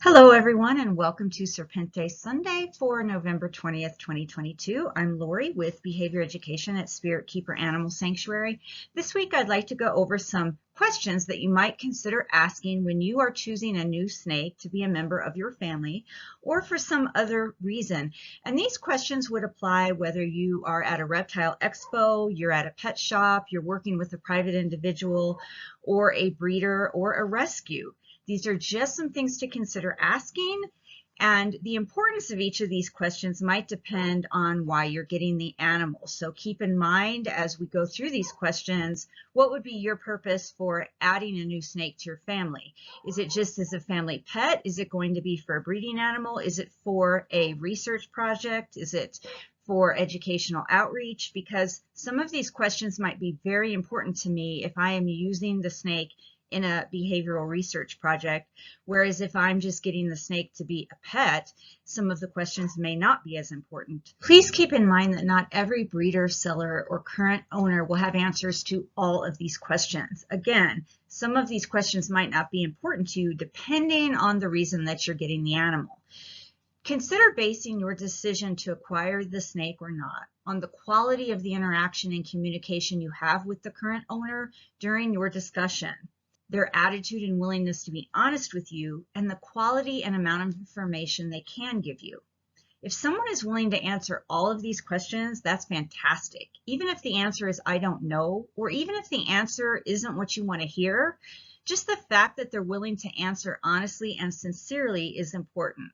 Hello, everyone, and welcome to Serpentes Sunday for November 20th, 2022. I'm Lori with Behavior Education at Spirit Keeper Animal Sanctuary. This week, I'd like to go over some questions that you might consider asking when you are choosing a new snake to be a member of your family or for some other reason. And these questions would apply whether you are at a reptile expo, you're at a pet shop, you're working with a private individual or a breeder or a rescue. These are just some things to consider asking, and the importance of each of these questions might depend on why you're getting the animal. So keep in mind as we go through these questions, what would be your purpose for adding a new snake to your family? Is it just as a family pet? Is it going to be for a breeding animal? Is it for a research project? Is it for educational outreach? Because some of these questions might be very important to me if I am using the snake in a behavioral research project, whereas if I'm just getting the snake to be a pet, some of the questions may not be as important. Please keep in mind that not every breeder, seller, or current owner will have answers to all of these questions. Again, some of these questions might not be important to you depending on the reason that you're getting the animal. Consider basing your decision to acquire the snake or not on the quality of the interaction and communication you have with the current owner during your discussion, their attitude and willingness to be honest with you, and the quality and amount of information they can give you. If someone is willing to answer all of these questions, that's fantastic. Even if the answer is I don't know, or even if the answer isn't what you want to hear, just the fact that they're willing to answer honestly and sincerely is important.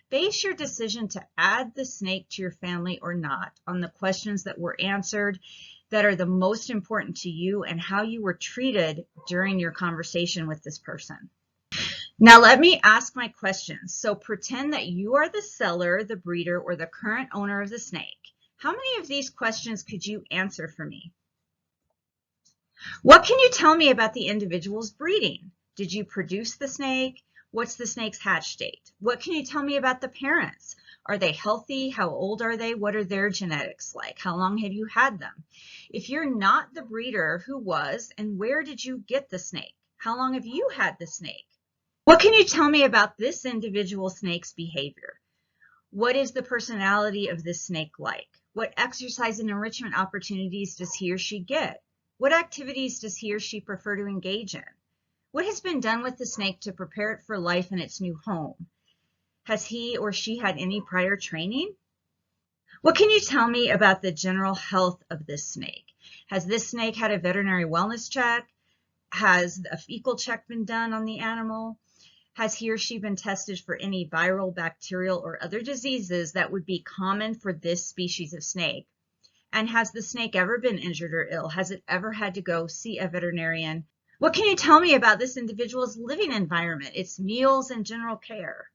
Base your decision to add the snake to your family or not on the questions that were answered that are the most important to you and how you were treated during your conversation with this person. Now let me ask my questions. So pretend that you are the seller, the breeder, or the current owner of the snake. How many of these questions could you answer for me? What can you tell me about the individual's breeding? Did you produce the snake? What's the snake's hatch date? What can you tell me about the parents? Are they healthy? How old are they? What are their genetics like? How long have you had them? If you're not the breeder, who was and where did you get the snake? How long have you had the snake? What can you tell me about this individual snake's behavior? What is the personality of this snake like? What exercise and enrichment opportunities does he or she get? What activities does he or she prefer to engage in? What has been done with the snake to prepare it for life in its new home? Has he or she had any prior training? What can you tell me about the general health of this snake? Has this snake had a veterinary wellness check? Has a fecal check been done on the animal? Has he or she been tested for any viral, bacterial, or other diseases that would be common for this species of snake? And has the snake ever been injured or ill? Has it ever had to go see a veterinarian? What can you tell me about this individual's living environment, its meals and general care?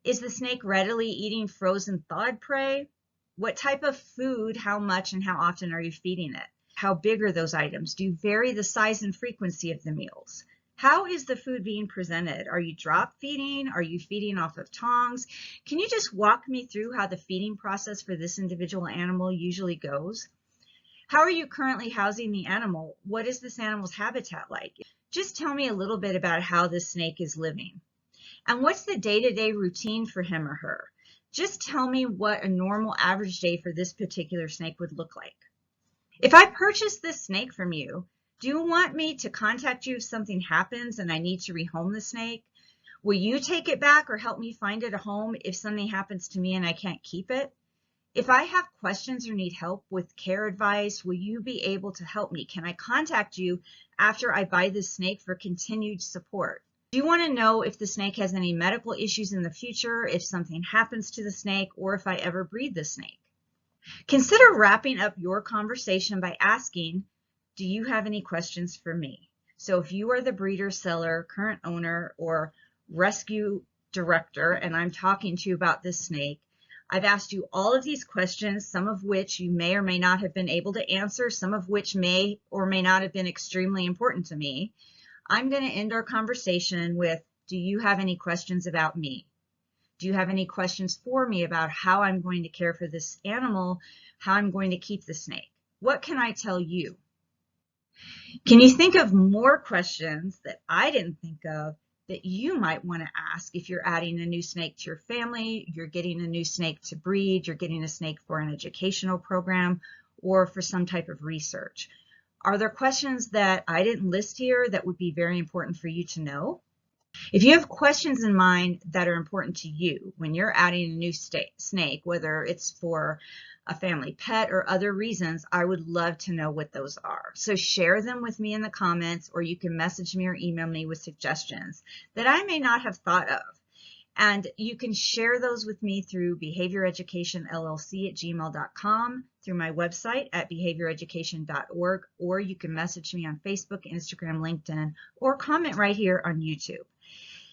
Is the snake readily eating frozen thawed prey? What type of food, how much, and how often are you feeding it? How big are those items? Do you vary the size and frequency of the meals? How is the food being presented? Are you drop feeding? Are you feeding off of tongs? Can you just walk me through how the feeding process for this individual animal usually goes? How are you currently housing the animal? What is this animal's habitat like? Just tell me a little bit about how this snake is living. And what's the day-to-day routine for him or her? Just tell me what a normal average day for this particular snake would look like. If I purchase this snake from you, do you want me to contact you if something happens and I need to rehome the snake? Will you take it back or help me find it a home if something happens to me and I can't keep it? If I have questions or need help with care advice, will you be able to help me? Can I contact you after I buy this snake for continued support? Do you want to know if the snake has any medical issues in the future, if something happens to the snake, or if I ever breed the snake? Consider wrapping up your conversation by asking, do you have any questions for me? So if you are the breeder, seller, current owner, or rescue director, and I'm talking to you about this snake, I've asked you all of these questions, some of which you may or may not have been able to answer, some of which may or may not have been extremely important to me. I'm going to end our conversation with, do you have any questions about me? Do you have any questions for me about how I'm going to care for this animal, how I'm going to keep the snake? What can I tell you? Can you think of more questions that I didn't think of that you might want to ask if you're adding a new snake to your family, you're getting a new snake to breed, you're getting a snake for an educational program, or for some type of research? Are there questions that I didn't list here that would be very important for you to know? If you have questions in mind that are important to you when you're adding a new snake, whether it's for a family pet or other reasons, I would love to know what those are. So share them with me in the comments, or you can message me or email me with suggestions that I may not have thought of. And you can share those with me through behavioureducationllc@gmail.com, through my website at behavioureducation.org, or you can message me on Facebook, Instagram, LinkedIn, or comment right here on YouTube.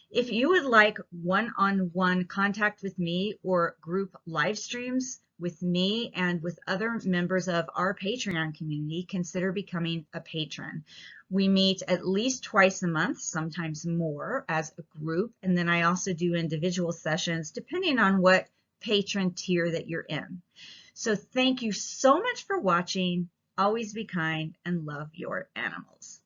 If you would like one-on-one contact with me or group live streams with me and with other members of our Patreon community, consider becoming a patron. We meet at least twice a month, sometimes more, as a group, and then I also do individual sessions depending on what patron tier that you're in. So thank you so much for watching. Always be kind and love your animals.